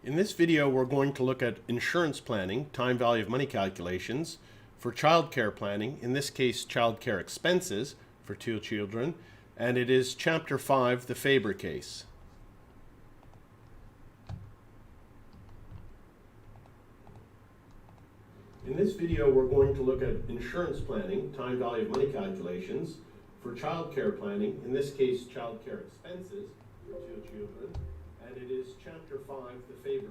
In this video, we're going to look at insurance planning, time value of money calculations, for child care planning, in this case, child care expenses for 2 children, and it is Chapter 5, the Faber case. In this video, we're going to look at insurance planning, time value of money calculations, for child care planning, in this case, child care expenses for 2 children, and it is Chapter 5, the Faber.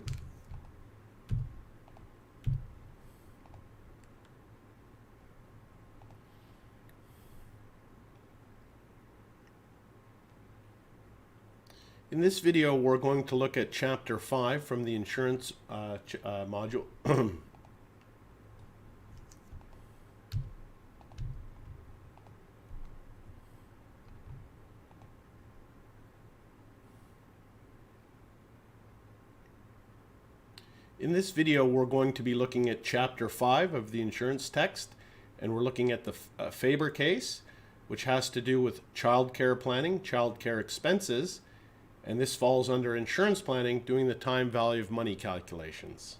In this video, we're going to look at Chapter 5 from the insurance module. In this video, we're going to be looking at Chapter 5 of the insurance text, and we're looking at the Faber case, which has to do with child care planning, child care expenses, and this falls under insurance planning, doing the time value of money calculations.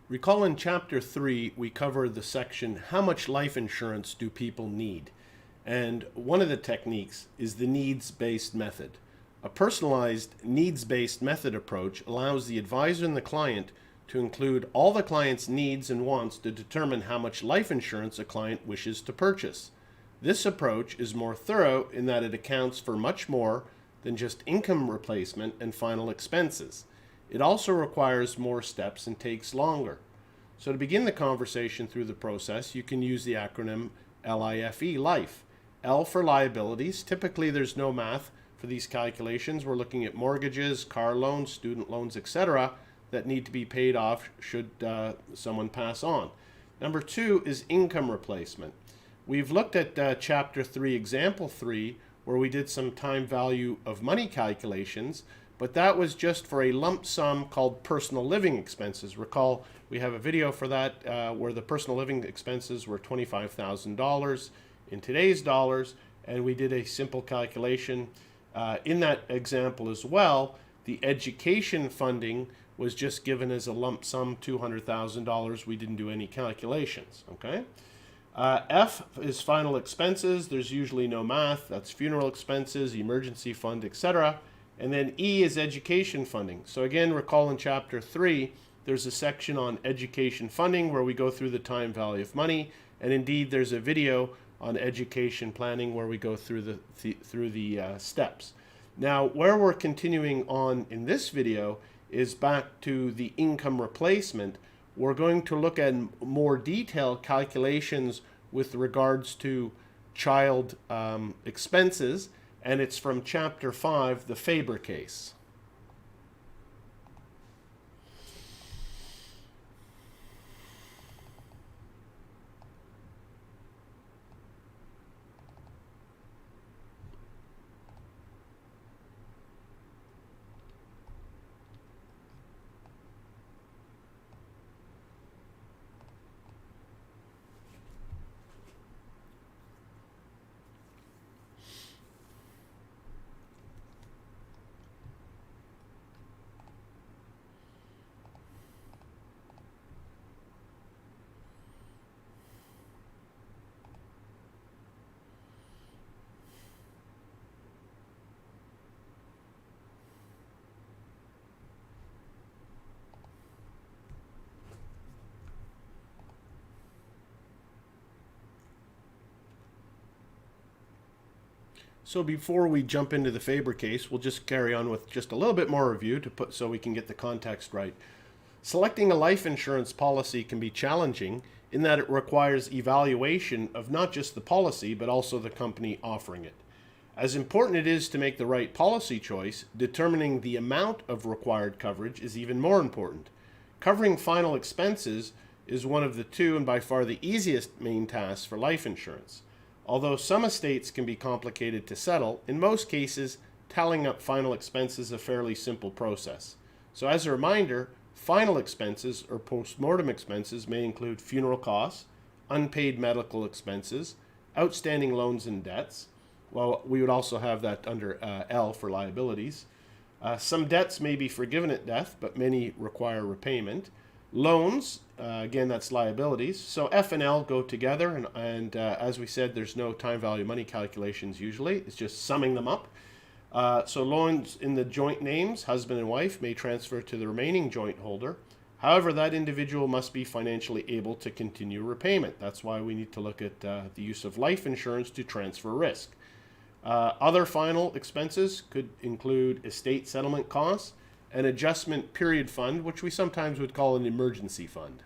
Recall in Chapter 3, we covered the section, how much life insurance do people need? And one of the techniques is the needs-based method. A personalized needs-based method approach allows the advisor and the client to include all the client's needs and wants to determine how much life insurance a client wishes to purchase. This approach is more thorough in that it accounts for much more than just income replacement and final expenses. It also requires more steps and takes longer. So to begin the conversation through the process, you can use the acronym LIFE, LIFE. L for liabilities. Typically there's no math for these calculations. We're looking at mortgages, car loans, student loans, etc. that need to be paid off should someone pass on. Number 2 is income replacement. We've looked at Chapter 3, Example 3, where we did some time value of money calculations, but that was just for a lump sum called personal living expenses. Recall, we have a video for that where the personal living expenses were $25,000 in today's dollars, and we did a simple calculation. In that example as well, the education funding was just given as a lump sum, $200,000. We didn't do any calculations, okay? F is final expenses. There's usually no math. That's funeral expenses, emergency fund, etc. And then E is education funding. So again, recall in Chapter 3, there's a section on education funding where we go through the time value of money. And indeed, there's a video on education planning where we go through the steps. Now, where we're continuing on in this video is back to the income replacement. We're going to look at more detailed calculations with regards to child expenses, and it's from Chapter 5, the Faber case. So before we jump into the Faber case, we'll just carry on with just a little bit more review to put so we can get the context right. Selecting a life insurance policy can be challenging in that it requires evaluation of not just the policy, but also the company offering it. As important it is to make the right policy choice, determining the amount of required coverage is even more important. Covering final expenses is one of the two and by far the easiest main tasks for life insurance. Although some estates can be complicated to settle, in most cases, tallying up final expenses is a fairly simple process. So as a reminder, final expenses or post-mortem expenses may include funeral costs, unpaid medical expenses, outstanding loans and debts. Well, we would also have that under L for liabilities. Some debts may be forgiven at death, but many require repayment. Loans, again, that's liabilities. So F and L go together, and as we said, there's no time value money calculations usually. It's just summing them up. So loans in the joint names, husband and wife, may transfer to the remaining joint holder. However, that individual must be financially able to continue repayment. That's why we need to look at the use of life insurance to transfer risk. Other final expenses could include estate settlement costs, an adjustment period fund, which we sometimes would call an emergency fund.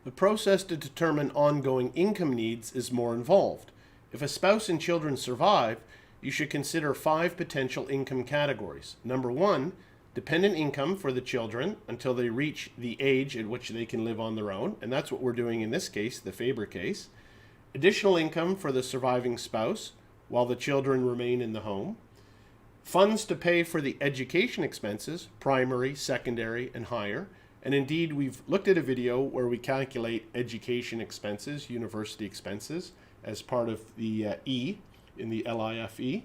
The process to determine ongoing income needs is more involved. If a spouse and children survive, you should consider 5 potential income categories. Number 1, dependent income for the children until they reach the age at which they can live on their own, and that's what we're doing in this case, the Faber case. Additional income for the surviving spouse while the children remain in the home. Funds to pay for the education expenses, primary, secondary, and higher. And indeed, we've looked at a video where we calculate education expenses, university expenses, as part of the E in the LIFE.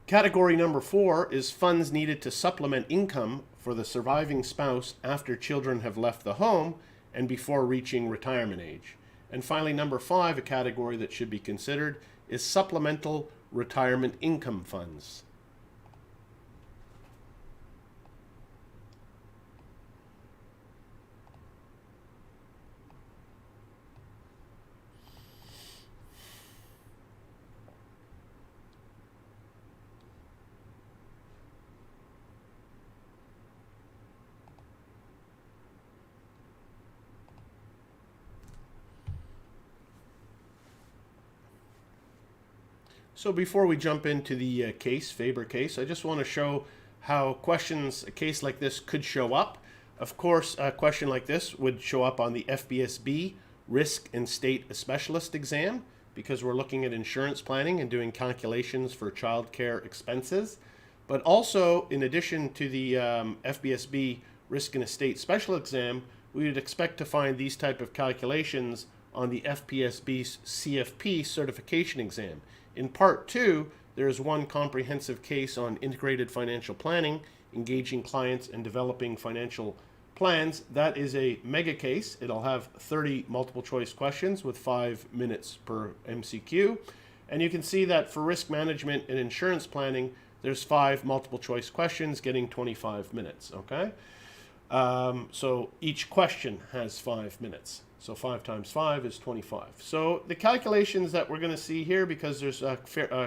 Category number 4 is funds needed to supplement income for the surviving spouse after children have left the home and before reaching retirement age. And finally, number 5, a category that should be considered, is supplemental retirement income funds. So before we jump into the Faber case, I just want to show how questions, a case like this could show up. Of course, a question like this would show up on the FBSB Risk and State Specialist exam because we're looking at insurance planning and doing calculations for child care expenses. But also, in addition to the FBSB Risk and Estate Specialist exam, we would expect to find these type of calculations on the FPSB CFP certification exam. In part 2, there is one comprehensive case on integrated financial planning, engaging clients and developing financial plans. That is a mega case. It'll have 30 multiple choice questions with 5 minutes per MCQ. And you can see that for risk management and insurance planning, there's 5 multiple choice questions getting 25 minutes, okay? So each question has 5 minutes. So 5 times 5 is 25. So the calculations that we're going to see here, because there's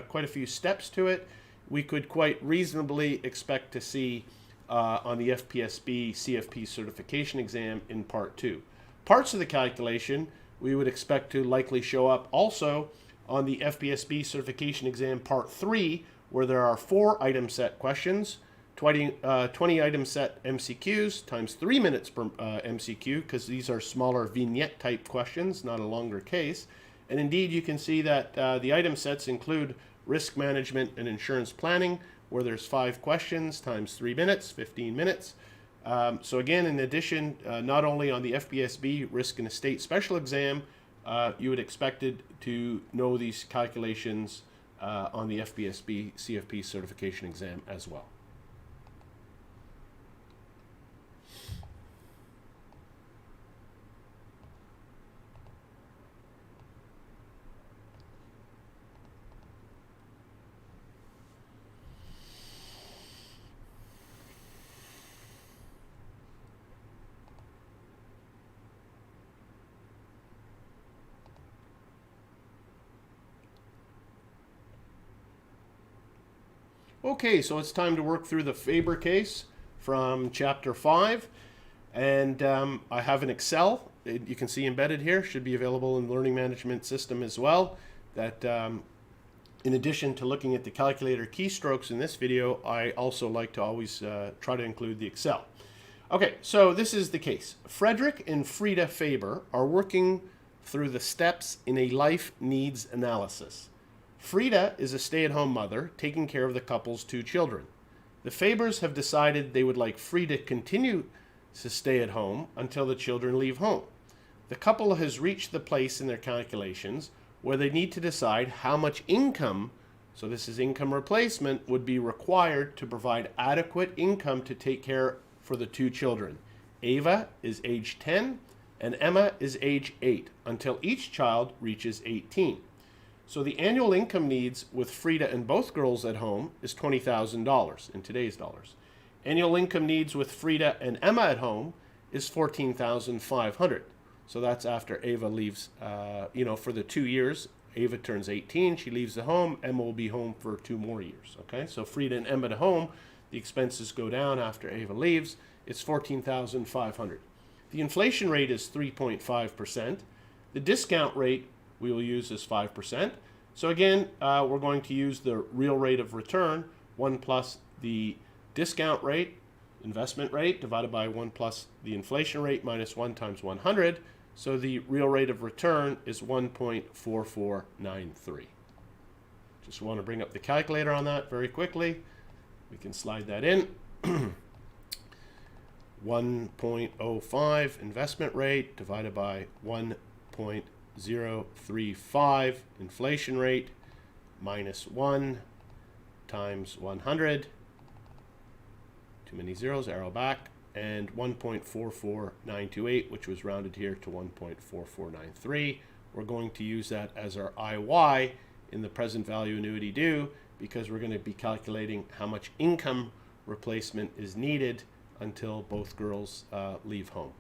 quite a few steps to it, we could quite reasonably expect to see on the FPSB CFP certification exam in part 2. Parts of the calculation we would expect to likely show up also on the FPSB certification exam part 3, where there are 4 item set questions, 20 item set MCQs times 3 minutes per MCQ, because these are smaller vignette type questions, not a longer case. And indeed, you can see that the item sets include risk management and insurance planning, where there's 5 questions times 3 minutes, 15 minutes. So again, in addition, not only on the FBSB Risk and Estate Special Exam, you would expected to know these calculations on the FBSB CFP certification exam as well. Okay, so it's time to work through the Faber case from chapter 5. And I have an Excel, you can see embedded here, should be available in the learning management system as well. That in addition to looking at the calculator keystrokes in this video, I also like to always try to include the Excel. Okay, so this is the case. Frederick and Frida Faber are working through the steps in a life needs analysis. Frida is a stay-at-home mother taking care of the couple's 2 children. The Fabers have decided they would like Frida to continue to stay at home until the children leave home. The couple has reached the place in their calculations where they need to decide how much income, so this is income replacement, would be required to provide adequate income to take care for the 2 children. Ava is age 10 and Emma is age 8 until each child reaches 18. So the annual income needs with Frida and both girls at home is $20,000 in today's dollars. Annual income needs with Frida and Emma at home is $14,500. So that's after Ava leaves, for the 2 years. Ava turns 18, she leaves the home, Emma will be home for 2 more years. Okay, so Frida and Emma at home, the expenses go down after Ava leaves. It's $14,500. The inflation rate is 3.5%. The discount rate we will use is 5%. So again, we're going to use the real rate of return, 1 plus the discount rate, investment rate, divided by 1 plus the inflation rate minus 1 times 100. So the real rate of return is 1.4493. Just want to bring up the calculator on that very quickly. We can slide that in. 1.05 investment rate divided by 1.035 inflation rate minus 1 times 100. Too many zeros, arrow back, and 1.44928, which was rounded here to 1.4493. We're going to use that as our IY in the present value annuity due because we're going to be calculating how much income replacement is needed until both girls leave home.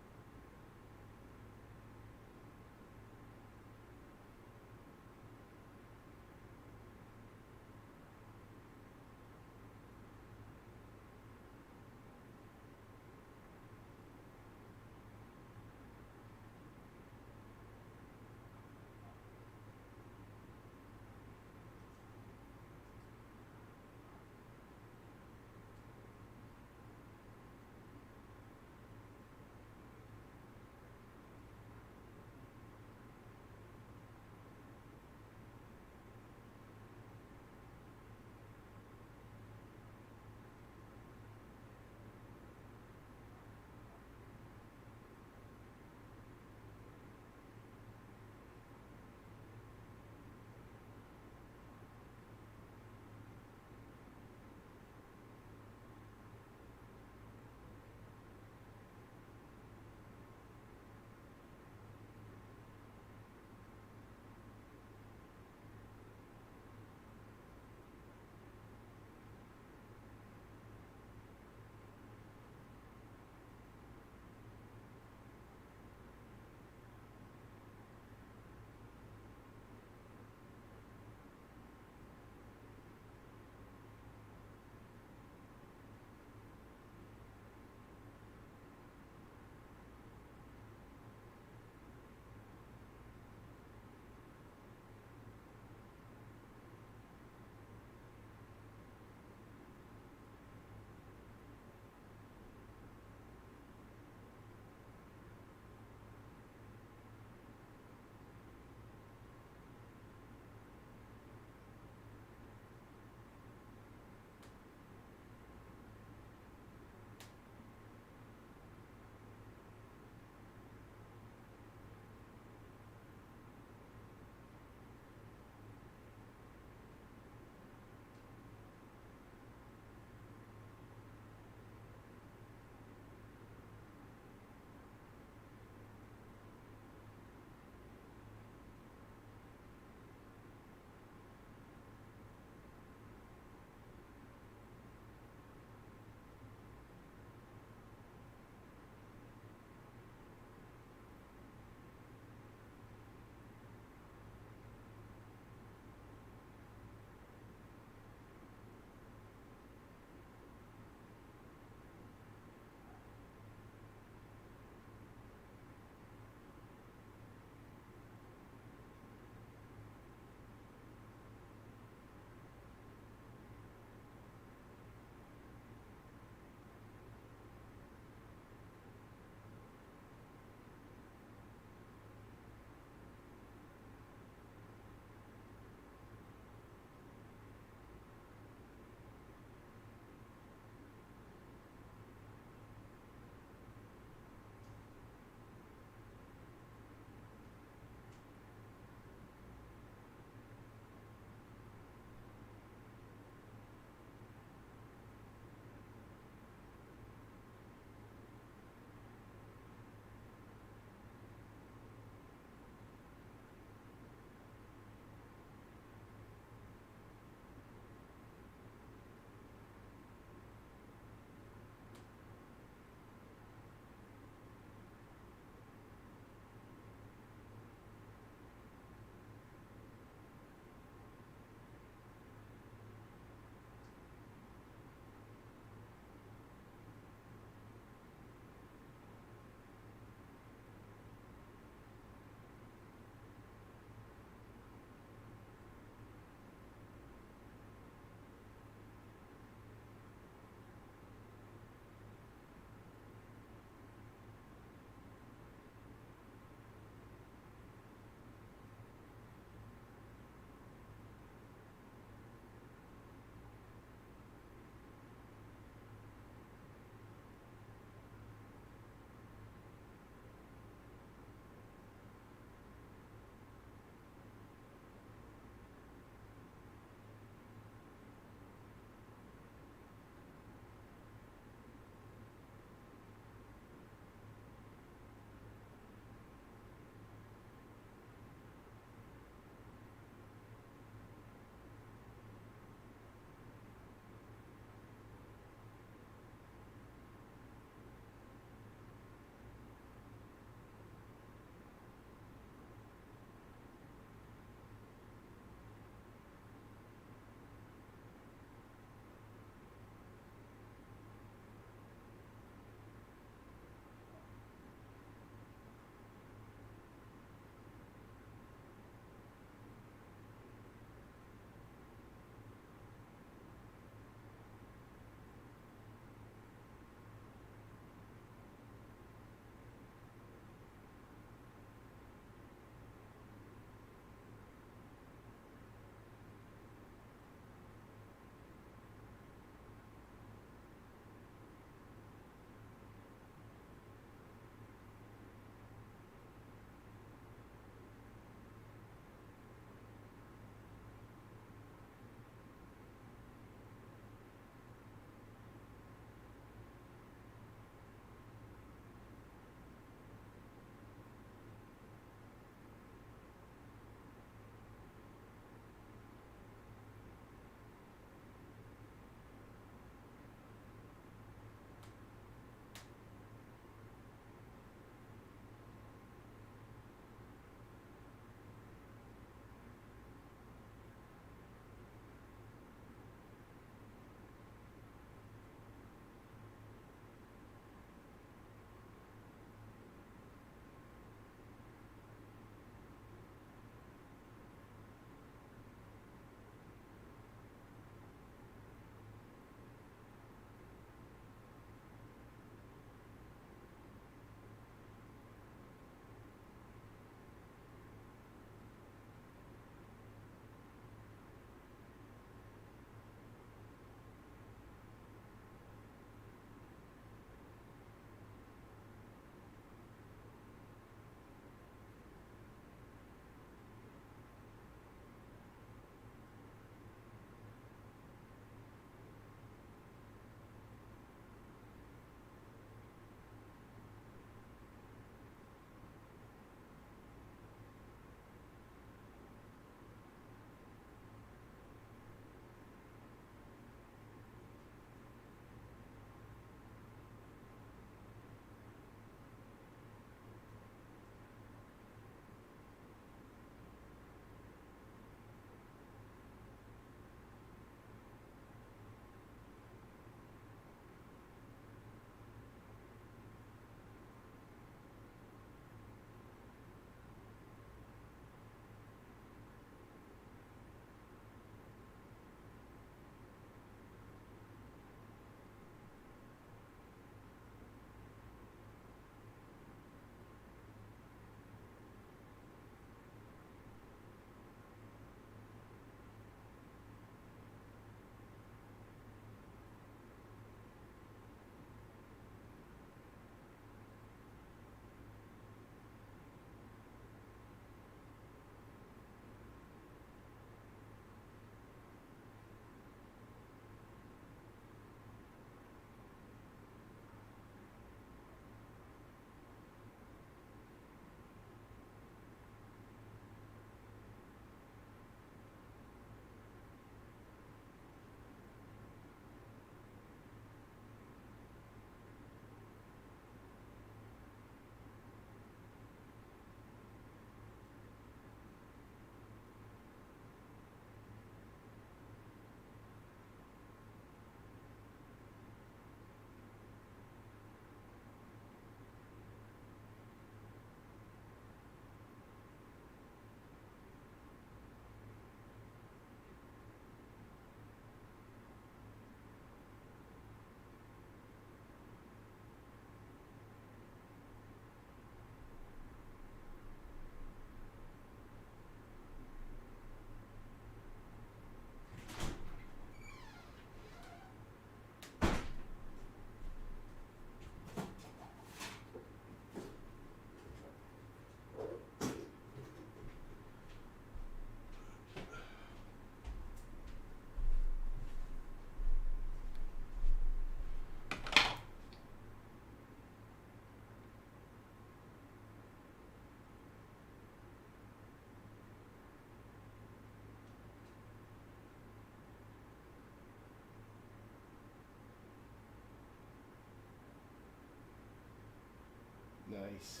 Nice.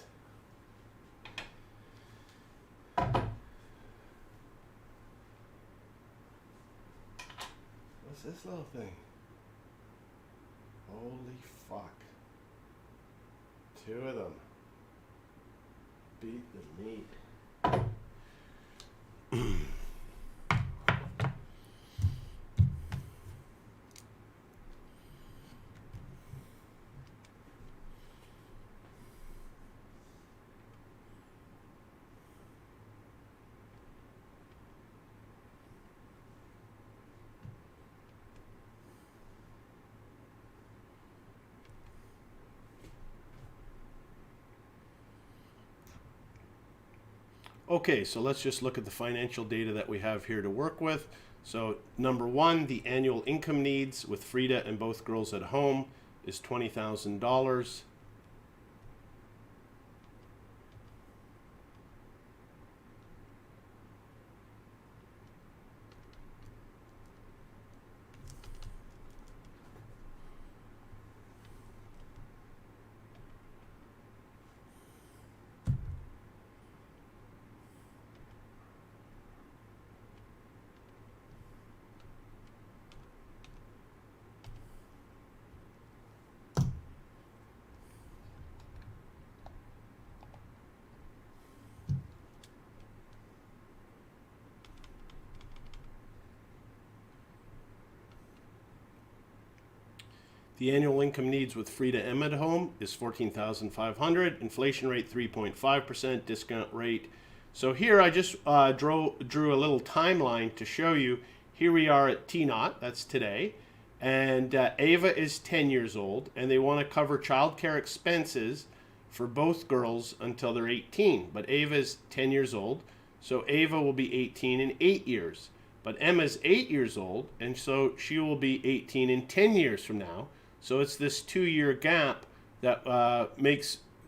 What's this little thing? Holy fuck. 2 of them. Beat the meat. Okay, so let's just look at the financial data that we have here to work with. So number 1, the annual income needs with Frida and both girls at home is $20,000. The annual income needs with Frida M at home is $14,500. Inflation rate 3.5%. Discount rate. So here I just drew a little timeline to show you. Here we are at T0, that's today, and Ava is 10 years old, and they want to cover childcare expenses for both girls until they're 18. But Ava is 10 years old, so Ava will be 18 in 8 years. But Emma's 8 years old, and so she will be 18 in 10 years from now. So it's this 2-year gap that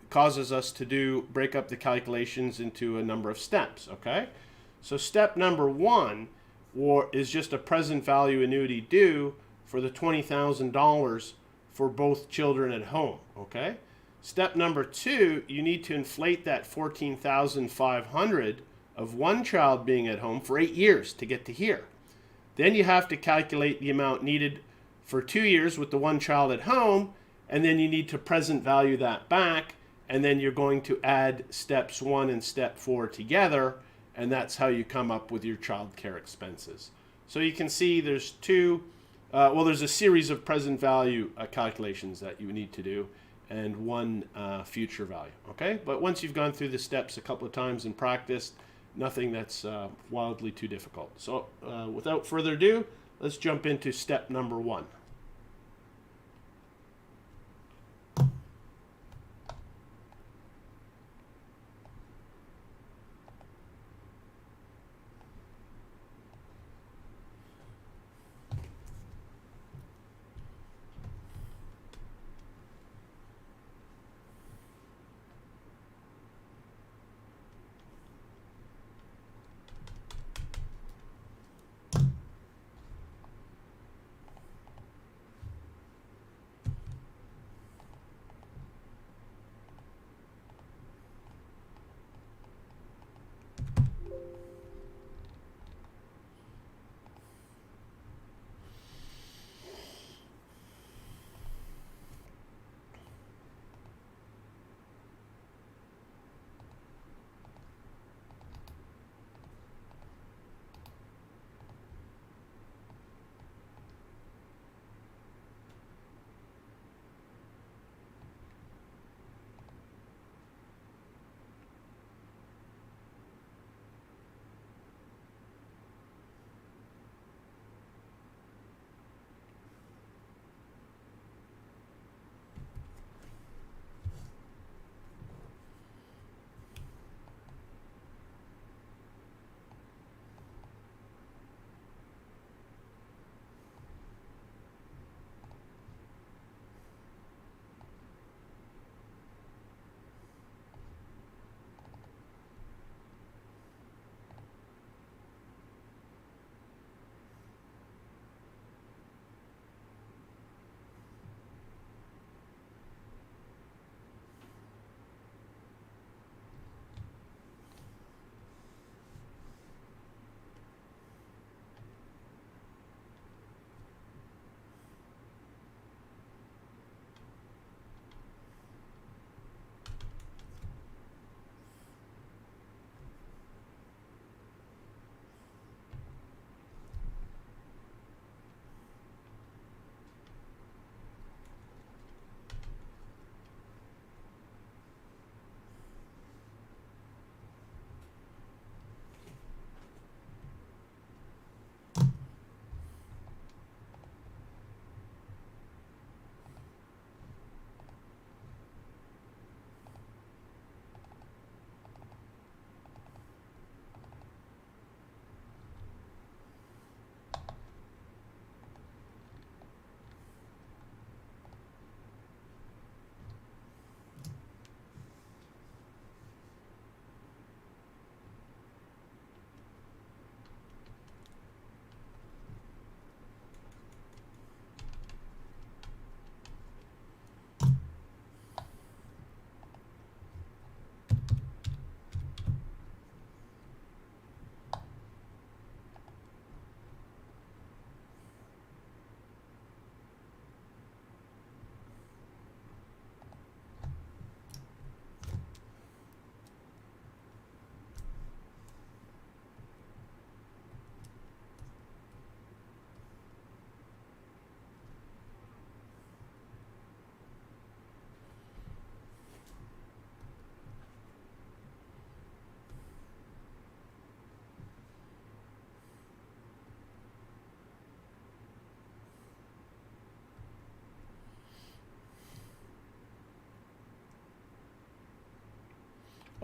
causes us to break up the calculations into a number of steps, okay? So step number 1 is just a present value annuity due for the $20,000 for both children at home, okay? Step number 2, you need to inflate that $14,500 of one child being at home for 8 years to get to here. Then you have to calculate the amount needed for 2 years with the one child at home, and then you need to present value that back, and then you're going to add steps 1 and step 4 together, and that's how you come up with your child care expenses. So you can see there's there's a series of present value calculations that you need to do, and one future value, okay? But once you've gone through the steps a couple of times and practiced, nothing that's wildly too difficult. So without further ado, let's jump into step number 1.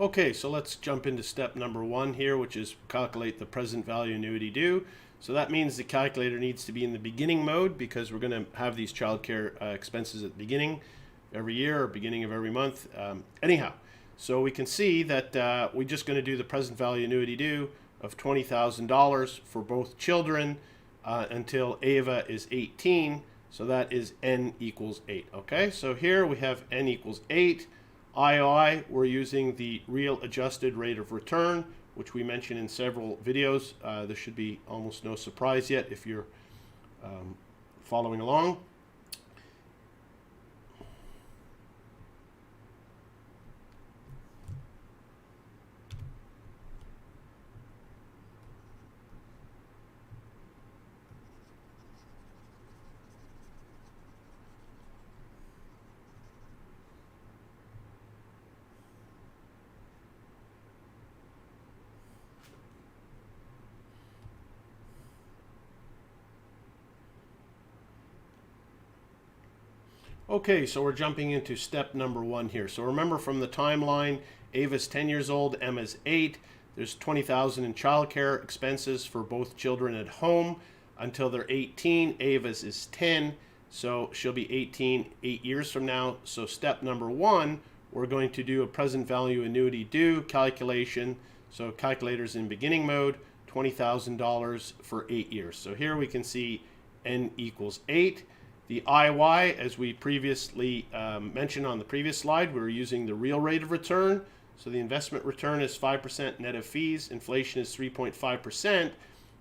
Okay, so let's jump into step number 1 here, which is calculate the present value annuity due. So that means the calculator needs to be in the beginning mode because we're going to have these childcare expenses at the beginning every year or beginning of every month. Anyhow, so we can see that we're just going to do the present value annuity due of $20,000 for both children until Ava is 18. So that is n equals 8. Okay, so here we have n equals 8. IOI, we're using the real adjusted rate of return, which we mentioned in several videos. There should be almost no surprise yet if you're following along. Okay, so we're jumping into step number 1 here. So remember from the timeline, Ava's 10 years old, Emma's 8. There's $20,000 in childcare expenses for both children at home until they're 18. Ava's is 10, so she'll be 18 8 years from now. So step number 1, we're going to do a present value annuity due calculation. So calculator's in beginning mode, $20,000 for 8 years. So here we can see n equals 8. The IY, as we previously mentioned on the previous slide, we were using the real rate of return. So the investment return is 5% net of fees. Inflation is 3.5%.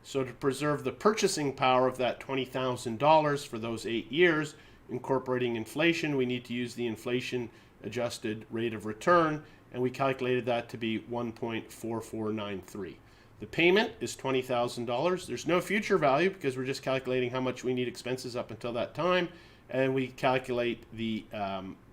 So to preserve the purchasing power of that $20,000 for those 8 years, incorporating inflation, we need to use the inflation adjusted rate of return, and we calculated that to be 1.4493. The payment is $20,000. There's no future value because we're just calculating how much we need expenses up until that time, and we calculate the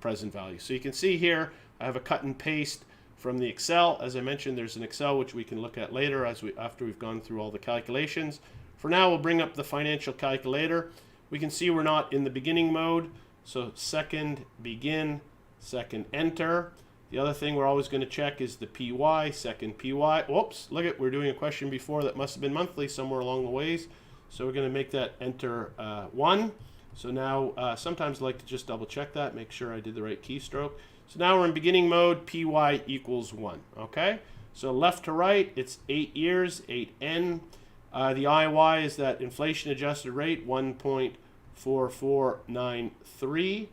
present value. So you can see here I have a cut and paste from the Excel. As I mentioned, there's an Excel which we can look at later after we've gone through all the calculations. For now, we'll bring up the financial calculator. We can see we're not in the beginning mode, so second begin, second enter. The other thing we're always going to check is the PY, second PY. Whoops, look at, we're doing a question before that must have been monthly somewhere along the ways. So we're going to make that enter 1. So now sometimes I like to just double check that, make sure I did the right keystroke. So now we're in beginning mode, PY equals 1. Okay, so left to right, it's 8 years, 8N. The IY is that inflation adjusted rate, 1.4493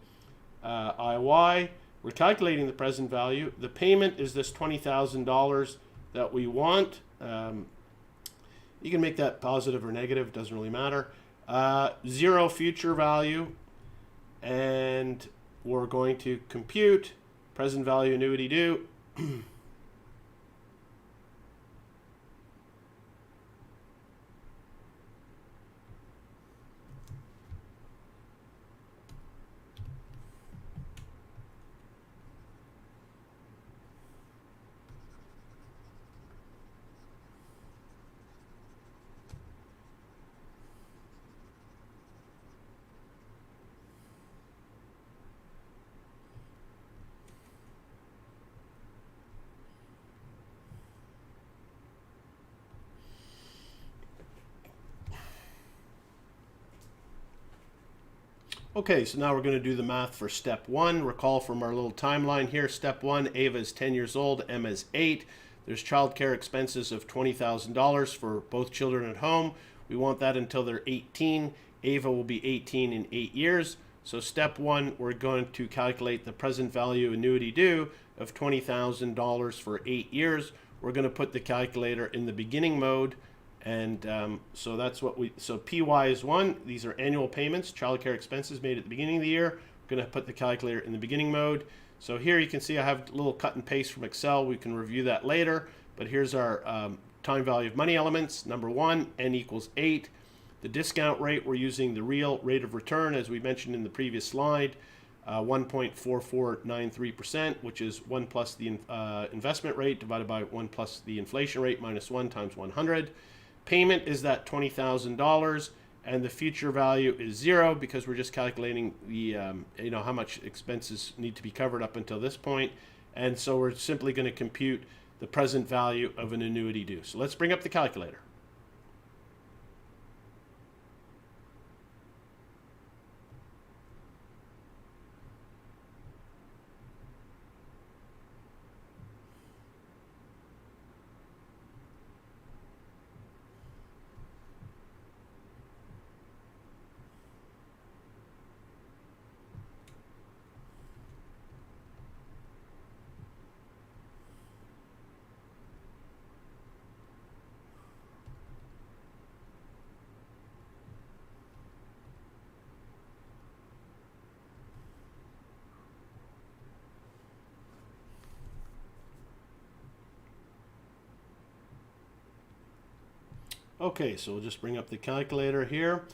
IY. We're calculating the present value. The payment is this $20,000 that we want. You can make that positive or negative, doesn't really matter. 0 future value, and we're going to compute present value annuity due. Okay, so now we're going to do the math for step 1. Recall from our little timeline here, step 1, Ava is 10 years old, Emma's 8. There's childcare expenses of $20,000 for both children at home. We want that until they're 18. Ava will be 18 in 8 years. So step 1, we're going to calculate the present value annuity due of $20,000 for 8 years. We're going to put the calculator in the beginning mode. And so that's what so PY is 1. These are annual payments, childcare expenses made at the beginning of the year. We're going to put the calculator in the beginning mode. So here you can see I have a little cut and paste from Excel. We can review that later. But here's our time value of money elements. Number 1, n equals 8. The discount rate, we're using the real rate of return, as we mentioned in the previous slide, 1.4493%, which is 1 plus the investment rate divided by 1 plus the inflation rate minus 1 times 100. Payment is that $20,000, and the future value is 0 because we're just calculating the how much expenses need to be covered up until this point. And so we're simply going to compute the present value of an annuity due. So let's bring up the calculator. Okay, so we'll just bring up the calculator here.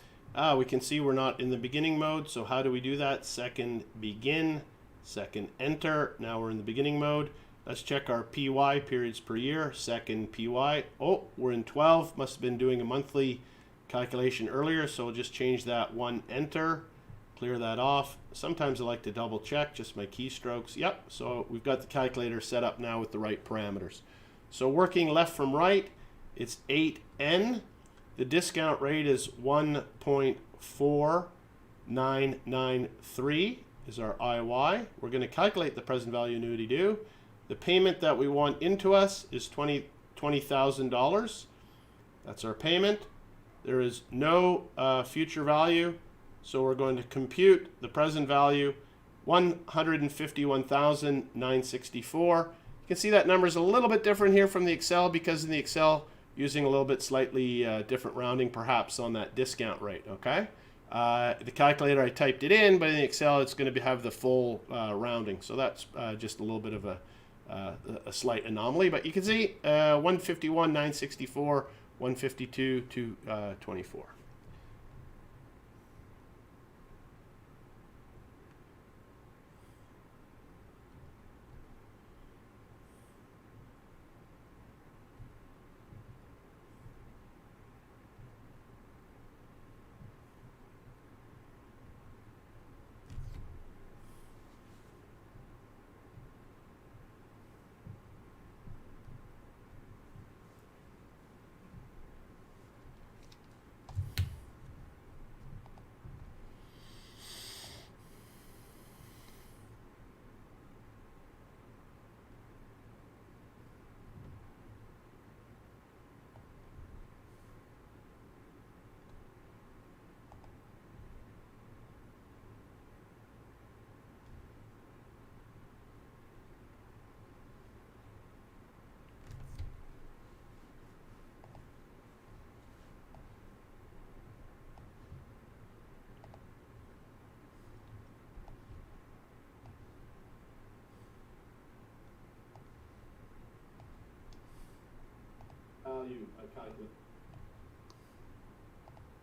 We can see we're not in the beginning mode, so how do we do that? Second begin, second enter. Now we're in the beginning mode. Let's check our PY, periods per year, second PY. Oh, we're in 12. Must have been doing a monthly calculation earlier, so we'll just change that one, enter, clear that off. Sometimes I like to double check just my keystrokes. Yep, so we've got the calculator set up now with the right parameters. So working left from right, it's 8N. The discount rate is 1.4993 is our IY. We're going to calculate the present value annuity due. The payment that we want into us is $20,000. That's our payment. There is no future value, so we're going to compute the present value, $151,964. You can see that number is a little bit different here from the Excel because in the Excel, using a little bit slightly different rounding perhaps on that discount rate, okay? The calculator, I typed it in, but in the Excel, it's going to have the full rounding. So that's just a little bit of a slight anomaly. But you can see 151,964, 152,224.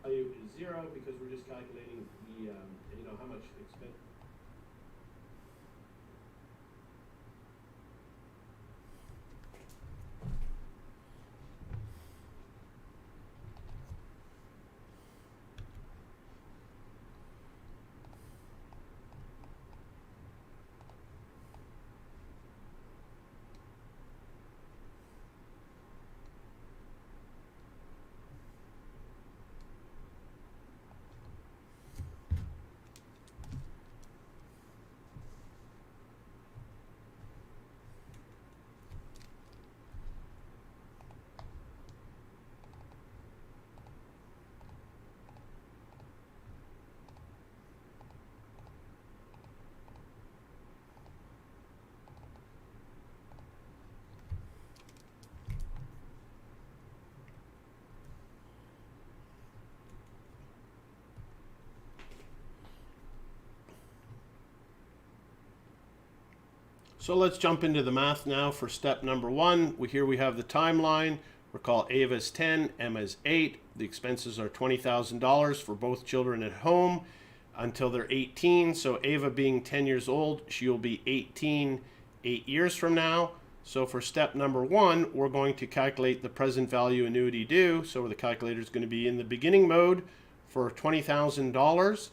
Value is 0 because we're just calculating the how much expense. So let's jump into the math now for step number 1. Here we have the timeline. Recall Ava's 10, Emma's 8. The expenses are $20,000 for both children at home until they're 18. So Ava being 10 years old, she will be 18 8 years from now. So for step number 1, we're going to calculate the present value annuity due. So the calculator is going to be in the beginning mode for $20,000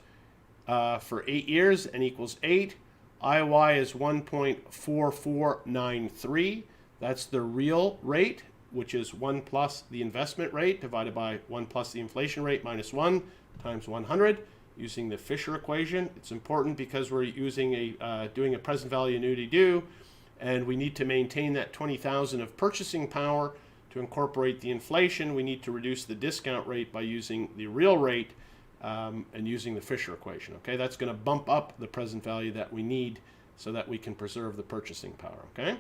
for 8 years and equals 8. IY is 1.4493. That's the real rate, which is 1 plus the investment rate divided by 1 plus the inflation rate minus 1 times 100 using the Fisher equation. It's important because we're using doing a present value annuity due, and we need to maintain that 20,000 of purchasing power. To incorporate the inflation, we need to reduce the discount rate by using the real rate and using the Fisher equation. Okay, that's going to bump up the present value that we need so that we can preserve the purchasing power. Okay,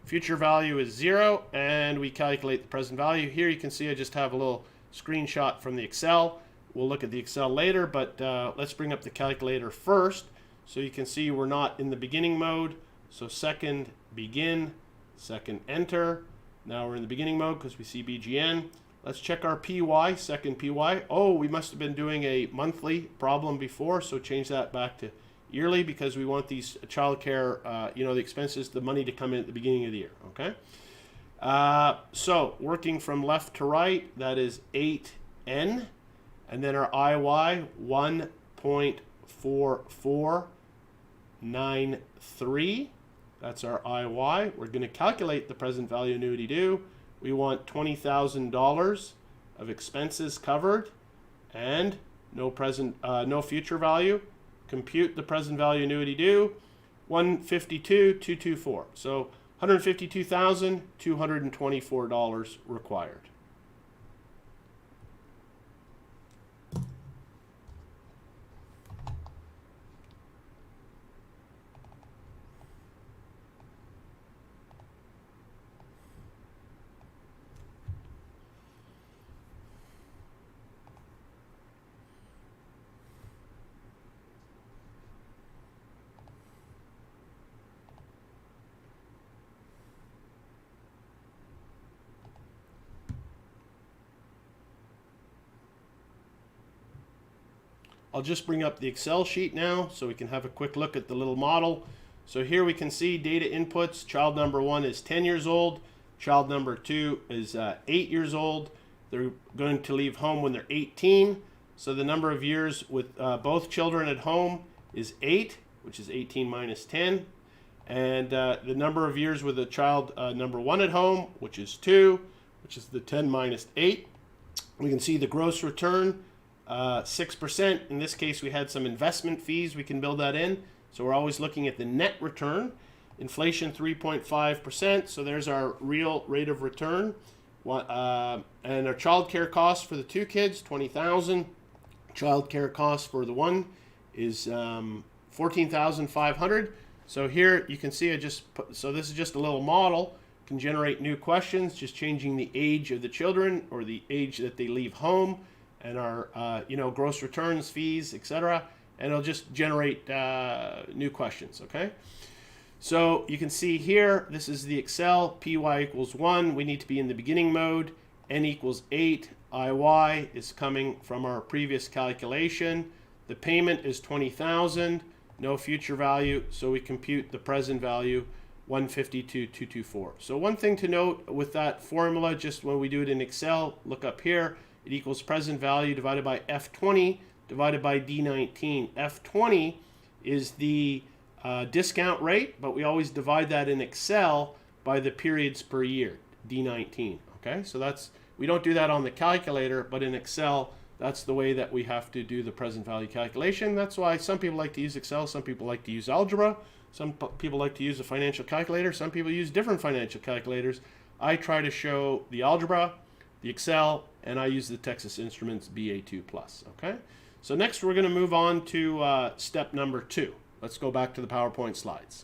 future value is 0, and we calculate the present value. Here you can see I just have a little screenshot from the Excel. We'll look at the Excel later, but let's bring up the calculator first. So you can see we're not in the beginning mode. So second, begin, second, enter. Now we're in the beginning mode because we see BGN. Let's check our PY, second PY. Oh, we must have been doing a monthly problem before, so change that back to yearly because we want these childcare, the expenses, the money to come in at the beginning of the year, okay? So working from left to right, that is 8N, and then our IY, 1.4493. That's our IY. We're going to calculate the present value annuity due. We want $20,000 of expenses covered and no future value. Compute the present value annuity due, 152,224. So $152,224 required. I'll just bring up the Excel sheet now so we can have a quick look at the little model. So here we can see data inputs. Child number 1 is 10 years old. Child number 2 is 8 years old. They're going to leave home when they're 18. So the number of years with both children at home is 8, which is 18 minus 10. And the number of years with the child number 1 at home, which is 2, which is the 10 minus 8. We can see the gross return. 6%. In this case, we had some investment fees. We can build that in. So we're always looking at the net return. Inflation 3.5%. So there's our real rate of return. And our child care costs for the 2 kids, $20,000. Child care costs for the 1 is $14,500. So here you can see so this is just a little model. Can generate new questions, just changing the age of the children or the age that they leave home. And our gross returns, fees, etc. And it'll just generate new questions, okay? So you can see here, this is the Excel, PY equals 1. We need to be in the beginning mode. N equals 8. IY is coming from our previous calculation. The payment is $20,000. No future value, so we compute the present value, 152,224. So one thing to note with that formula, just when we do it in Excel, look up here. It equals present value divided by F20 divided by D19. F20 is the discount rate, but we always divide that in Excel by the periods per year, D19. Okay, so we don't do that on the calculator, but in Excel, that's the way that we have to do the present value calculation. That's why some people like to use Excel, some people like to use algebra, some people like to use a financial calculator, some people use different financial calculators. I try to show the algebra, the Excel, and I use the Texas Instruments BA2+. Okay, so next we're going to move on to step number 2. Let's go back to the PowerPoint slides.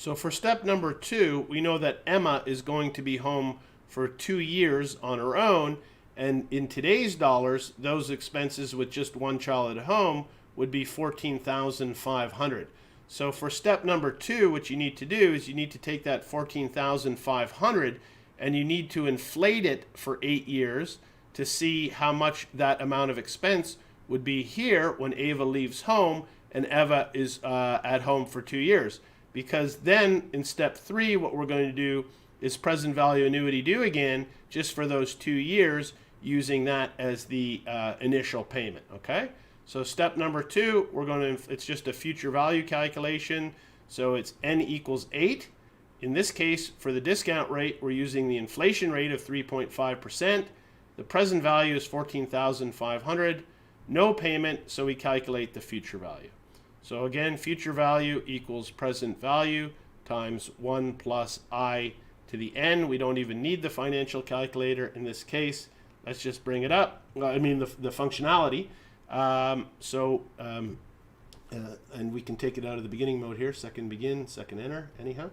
So for step number 2, we know that Emma is going to be home for 2 years on her own. And in today's dollars, those expenses with just one child at home would be $14,500. So for step number 2, what you need to do is you need to take that $14,500 and you need to inflate it for 8 years to see how much that amount of expense would be here when Ava leaves home and Eva is at home for 2 years. Because then in step 3, what we're going to do is present value annuity due again, just for those 2 years, using that as the initial payment. Okay. So step number 2, it's just a future value calculation. So it's n equals 8. In this case, for the discount rate, we're using the inflation rate of 3.5%. The present value is $14,500. No payment, so we calculate the future value. So again, future value equals present value times 1 plus I to the n. We don't even need the financial calculator in this case. Let's just bring it up. The functionality. And we can take it out of the beginning mode here. Second begin, second enter, anyhow.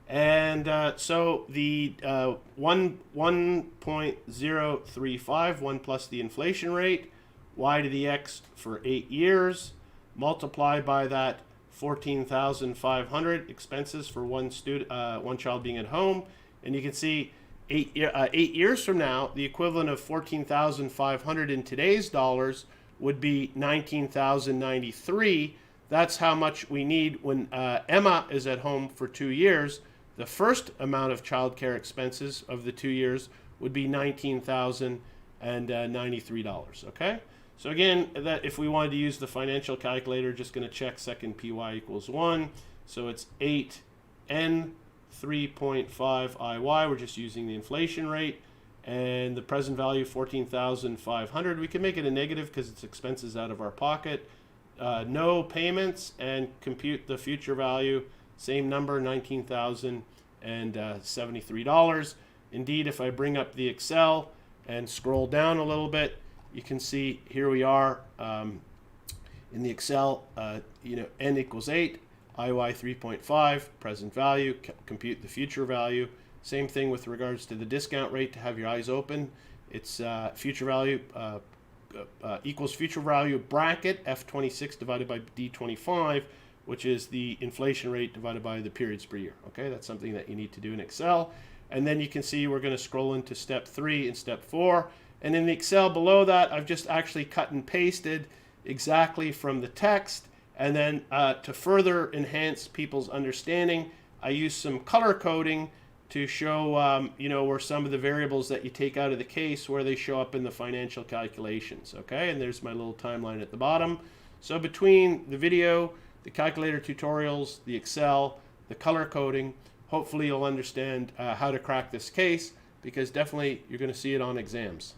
And so the 1.035, 1 plus the inflation rate, y to the x for 8 years, multiplied by that 14,500 expenses for one child being at home. And you can see 8 years from now, the equivalent of 14,500 in today's dollars would be 19,093. That's how much we need when Emma is at home for 2 years. The first amount of childcare expenses of the 2 years would be $19,093. Okay. So again, that if we wanted to use the financial calculator, just going to check second PY equals 1. So it's 8N 3.5 IY. We're just using the inflation rate. And the present value, 14,500. We can make it a negative because it's expenses out of our pocket. No payments, and compute the future value. Same number, $19,073. Indeed, if I bring up the Excel and scroll down a little bit, you can see here we are in the Excel, n equals 8, IY 3.5, present value, compute the future value. Same thing with regards to the discount rate to have your eyes open. It's future value equals future value bracket F26 divided by D25, which is the inflation rate divided by the periods per year. Okay, that's something that you need to do in Excel. And then you can see we're going to scroll into step 3 and step 4. And in the Excel below that, I've just actually cut and pasted exactly from the text. And then to further enhance people's understanding, I use some color coding to show, where some of the variables that you take out of the case, where they show up in the financial calculations. Okay, and there's my little timeline at the bottom. So between the video, the calculator tutorials, the Excel, the color coding, hopefully you'll understand how to crack this case, because definitely you're going to see it on exams.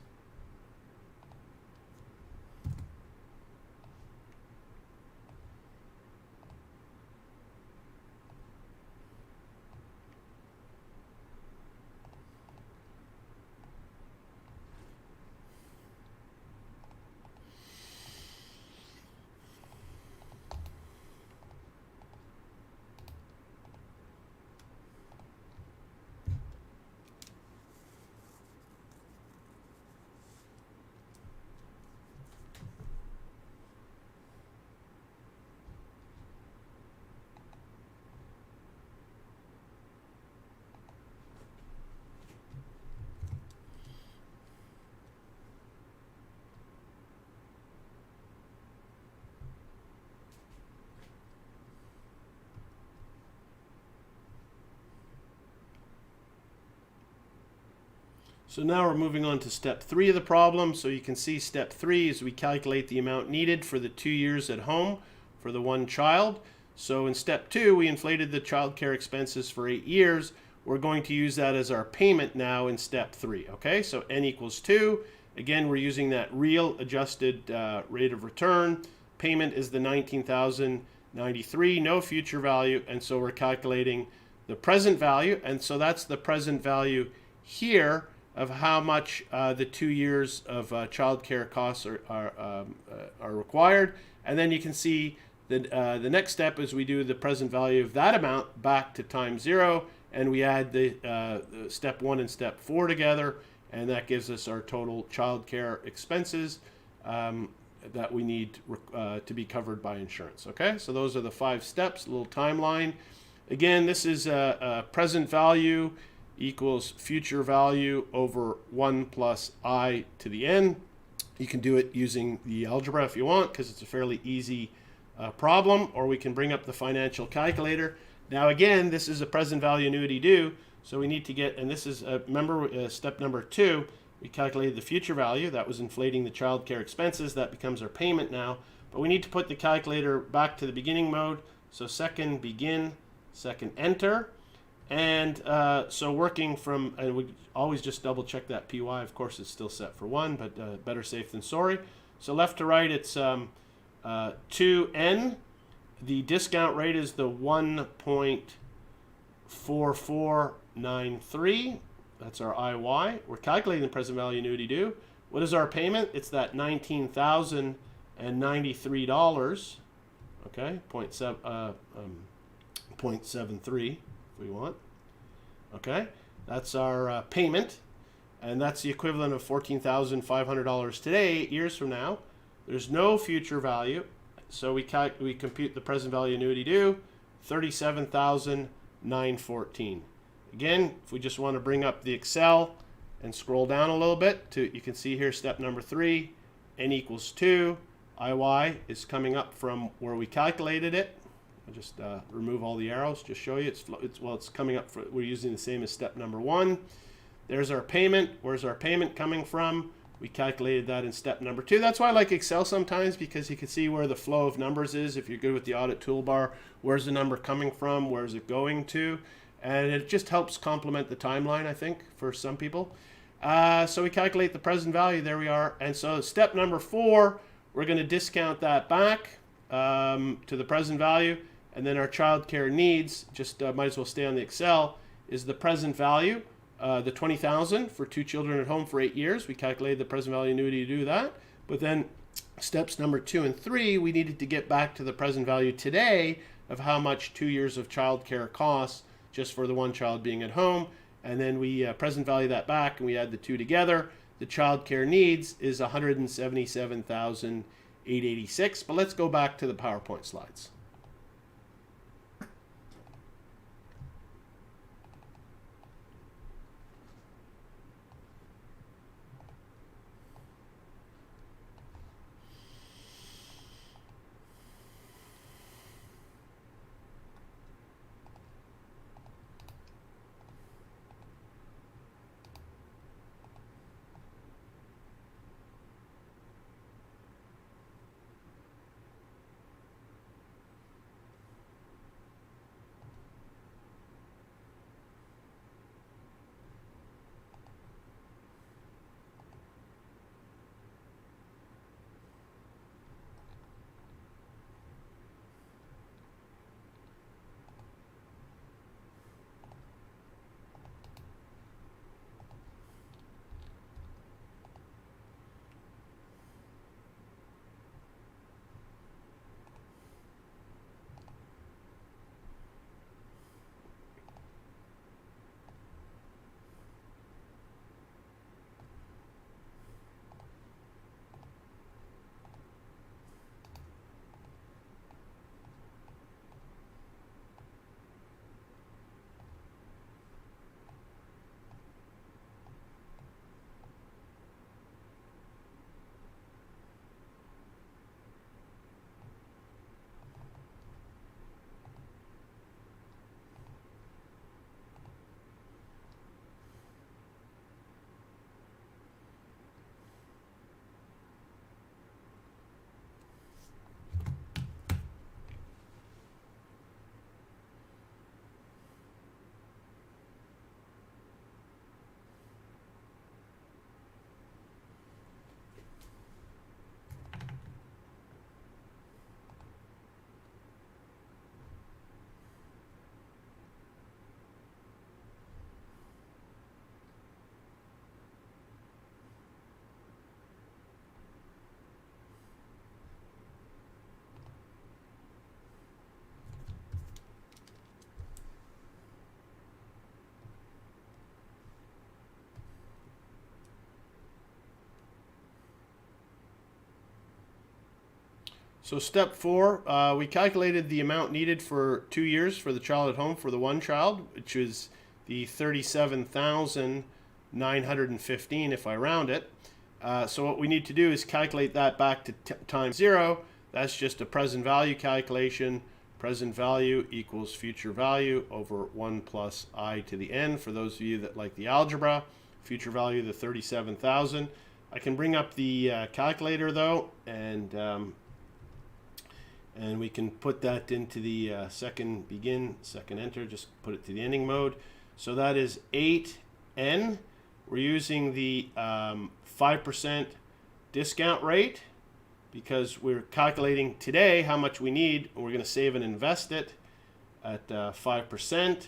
So now we're moving on to step 3 of the problem. So you can see step 3 is we calculate the amount needed for the 2 years at home for the one child. So in step 2, we inflated the child care expenses for 8 years. We're going to use that as our payment now in step 3. Okay, so n equals 2. Again, we're using that real adjusted rate of return. Payment is the $19,093, no future value. And so we're calculating the present value. And so that's the present value here of how much the 2 years of child care costs are required. And then you can see The next step is we do the present value of that amount back to time 0, and we add the step 1 and step 4 together, and that gives us our total childcare expenses that we need to be covered by insurance. Okay, so those are the 5 steps, a little timeline. Again, this is present value equals future value over 1 plus I to the n. You can do it using the algebra if you want, because it's a fairly easy problem, or we can bring up the financial calculator. Now again, this is a present value annuity due, so we need to get, and this is, remember step number 2, we calculated the future value, that was inflating the child care expenses, that becomes our payment now, but we need to put the calculator back to the beginning mode, so second begin, second enter, and so working from, and we always just double check that PY, of course it's still set for 1, but better safe than sorry. So left to right it's 2n, the discount rate is the 1.4493, that's our IY. We're calculating the present value annuity due. What is our payment? It's that $19,093, okay, 0.73 if we want. Okay, that's our payment, and that's the equivalent of $14,500 today, 8 years from now. There's no future value, so we compute the present value annuity due, $37,914. Again, if we just want to bring up the Excel and scroll down a little bit, you can see here step number 3, n equals 2, IY is coming up from where we calculated it. I'll just remove all the arrows, just show you. It's coming up, we're using the same as step number 1. There's our payment. Where's our payment coming from? We calculated that in step number 2. That's why I like Excel sometimes, because you can see where the flow of numbers is. If you're good with the audit toolbar, where's the number coming from? Where's it going to? And it just helps complement the timeline, I think, for some people. So we calculate the present value. There we are. And so step number 4, we're going to discount that back to the present value. And then our child care needs, just might as well stay on the Excel, is the present value, the $20,000 for 2 children at home for 8 years. We calculated the present value annuity to do that. But then steps number 2 and 3, we needed to get back to the present value today of how much 2 years of child care costs just for the one child being at home. And then we present value that back and we add the 2 together. The child care needs is $177,886. But let's go back to the PowerPoint slides. So step 4, we calculated the amount needed for 2 years for the child at home for the one child, which is the 37,915 if I round it. So what we need to do is calculate that back to times 0. That's just a present value calculation. Present value equals future value over 1 plus I to the n. For those of you that like the algebra, future value, the 37,000. I can bring up the calculator though, and we can put that into the second enter, just put it to the ending mode. So that is 8n. We're using the 5% discount rate because we're calculating today how much we need, and we're going to save and invest it at 5%.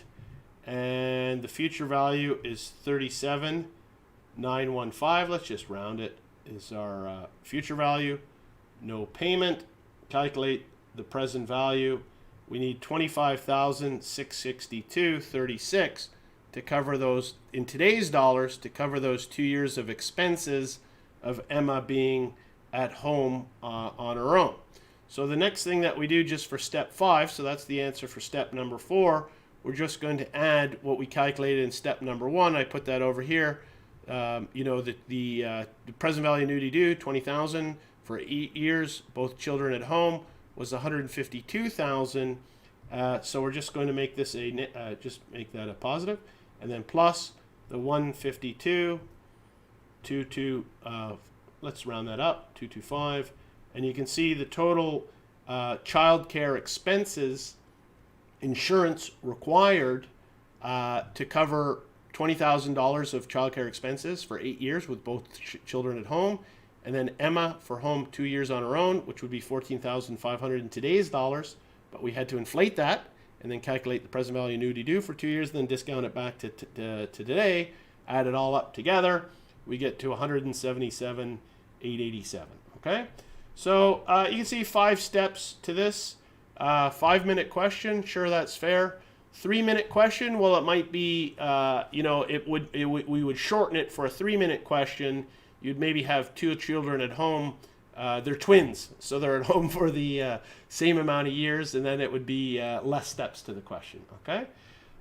And the future value is 37,915. Let's just round it, is our future value. No payment. Calculate the present value. We need 25,662.36 to cover those, in today's dollars, to cover those 2 years of expenses of Emma being at home on her own. So the next thing that we do just for step 5, so that's the answer for step number 4, we're just going to add what we calculated in step number 1. I put that over here. The present value annuity due, 20,000 for 8 years, both children at home, was 152,000. So we're just going to make this just make that a positive, and then plus the 152, let's round that up, 225, and you can see the total child care expenses, insurance required to cover $20,000 of child care expenses for 8 years with both children at home, and then Emma for home 2 years on her own, which would be $14,500 in today's dollars, but we had to inflate that and then calculate the present value annuity due for 2 years, then discount it back to today, add it all up together, we get to $177,887. Okay, so you can see 5 steps to this. 5-minute question, sure, that's fair. 3-minute question, well, it might be, we would shorten it for a 3-minute question. You'd maybe have 2 children at home. They're twins, so they're at home for the same amount of years, and then it would be less steps to the question. Okay,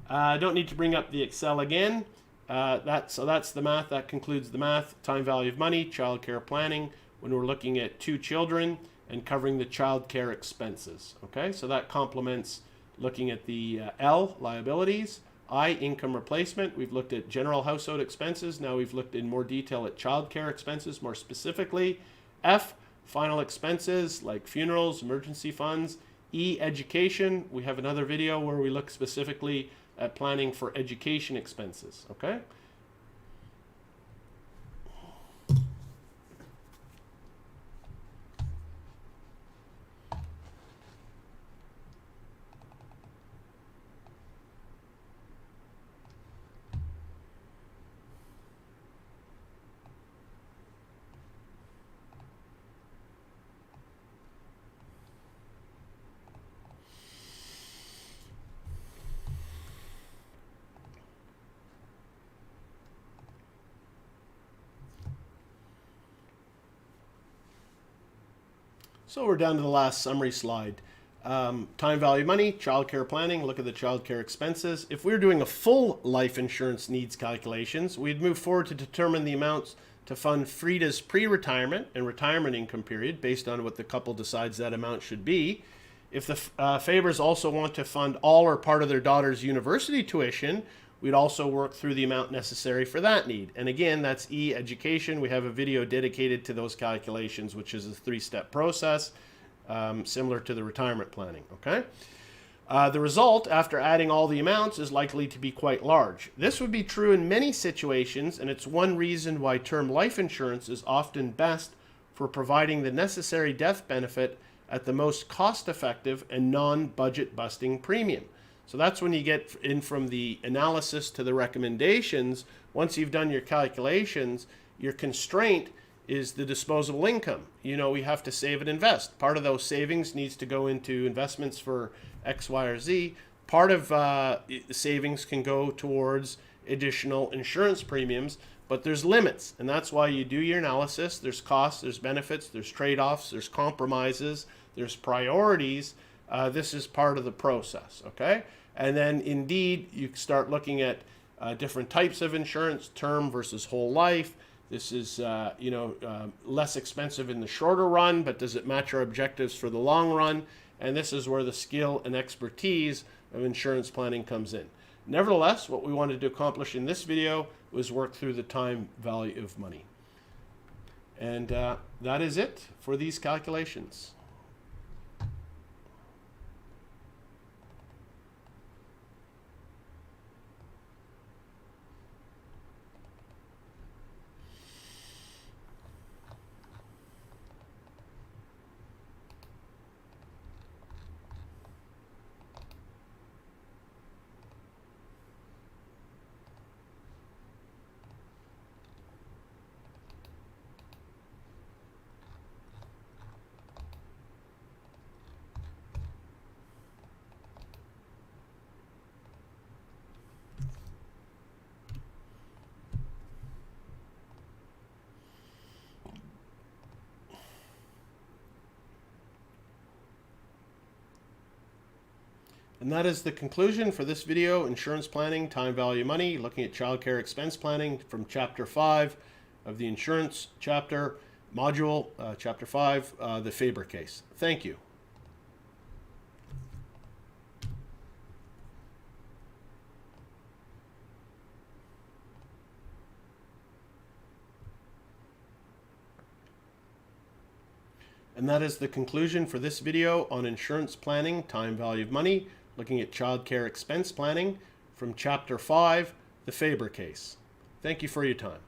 I don't need to bring up the Excel again. So that's the math. That concludes the math. Time value of money, child care planning, when we're looking at 2 children and covering the child care expenses. Okay, so that complements looking at the L, liabilities, I, income replacement. We've looked at general household expenses. Now we've looked in more detail at child care expenses, more specifically. F, final expenses like funerals, emergency funds. E, education. We have another video where we look specifically at planning for education expenses. Okay. So we're down to the last summary slide. Time value money, child care planning, look at the child care expenses. If we were doing a full life insurance needs calculations, we'd move forward to determine the amounts to fund Frida's pre-retirement and retirement income period based on what the couple decides that amount should be. If the Fabers also want to fund all or part of their daughter's university tuition, we'd also work through the amount necessary for that need. And again, that's E, education. We have a video dedicated to those calculations, which is a 3-step process, similar to the retirement planning, okay? The result, after adding all the amounts, is likely to be quite large. This would be true in many situations, and it's one reason why term life insurance is often best for providing the necessary death benefit at the most cost-effective and non-budget busting premium. So that's when you get in from the analysis to the recommendations. Once you've done your calculations, your constraint is the disposable income. You know, we have to save and invest. Part of those savings needs to go into investments for X, Y, or Z. Part of the savings can go towards additional insurance premiums. but there's limits, and that's why you do your analysis. There's costs, there's benefits, there's trade-offs, there's compromises, there's priorities. This is part of the process, okay? And then indeed, you start looking at different types of insurance, term versus whole life. This is less expensive in the shorter run, but does it match our objectives for the long run? And this is where the skill and expertise of insurance planning comes in. Nevertheless, what we wanted to accomplish in this video was work through the time value of money. And that is it for these calculations. And that is the conclusion for this video, Insurance Planning, Time Value Money, looking at childcare expense planning from Chapter 5 of the Insurance Chapter, Module, Chapter 5, the Faber case. Thank you. And that is the conclusion for this video on insurance planning, time value of money, looking at childcare expense planning from Chapter 5, the Faber case. Thank you for your time.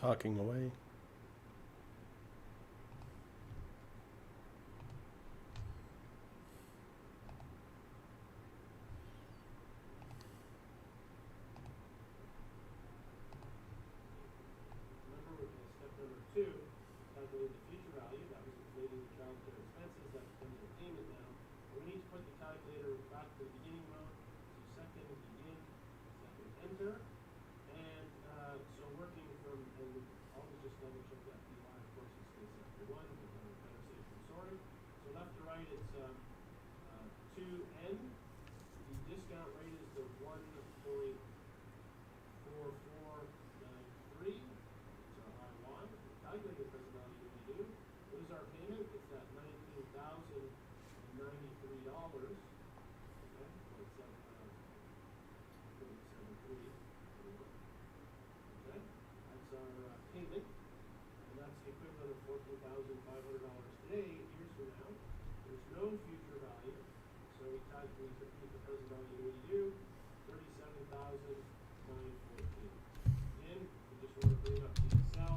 talking away. Remember, with step number 2, calculate the future value. That was inflating the child care expenses. That becomes a payment now. And we need to put the calculator back to the beginning mode. So second begin, second enter. And so working from, and always just double check that PY, of course, it stays set for 1, but better safe than sorry. So left to right, it's 2N. The discount rate is the 1.4493. It's our IY. Calculate the present value we do. What is our payment? It's that $19,093. Okay, 0.73. Okay, that's our payment, and that's the equivalent of $14,500 today. Years from now, there's no future value, so we calculate the present value. What do? $37,914. Again, we just want to bring up the Excel.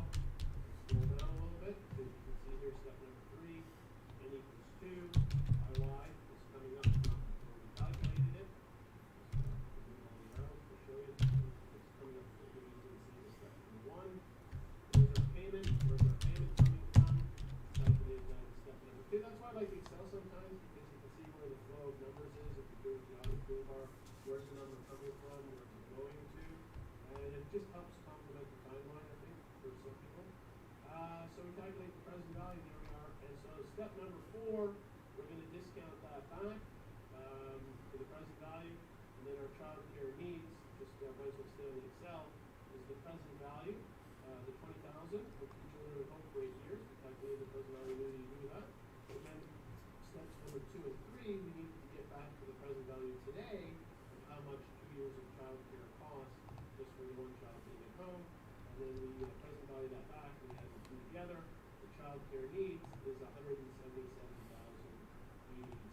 Scroll down a little bit. So you can see here, step number 3, n equals 2. IY is coming up from where we calculated it. We'll show you. It's coming up from the same as step number 1. Where's our payment? Where's our payment coming from? Calculate that in step number 2. That's why I like Excel sometimes, because you can see where the flow of numbers is. If you do it with the auto toolbar, where's the number coming from, where's it going to, and it just helps complement the timeline, I think, for some people. So we calculate the present value. There we are. And so step number 4, we're going to discount that back to the present value, and then our child care needs, just might as well stay on the Excel, is the present value, the 20,000, which the children would hope for 8 years. We calculate the present value. We need to do that. And then steps number 2 and 3, we need to get back to the present value today of how much 2 years of child care costs just for the one child being at home. And then we present value that back, and we add the two together. The child care needs is $177,080.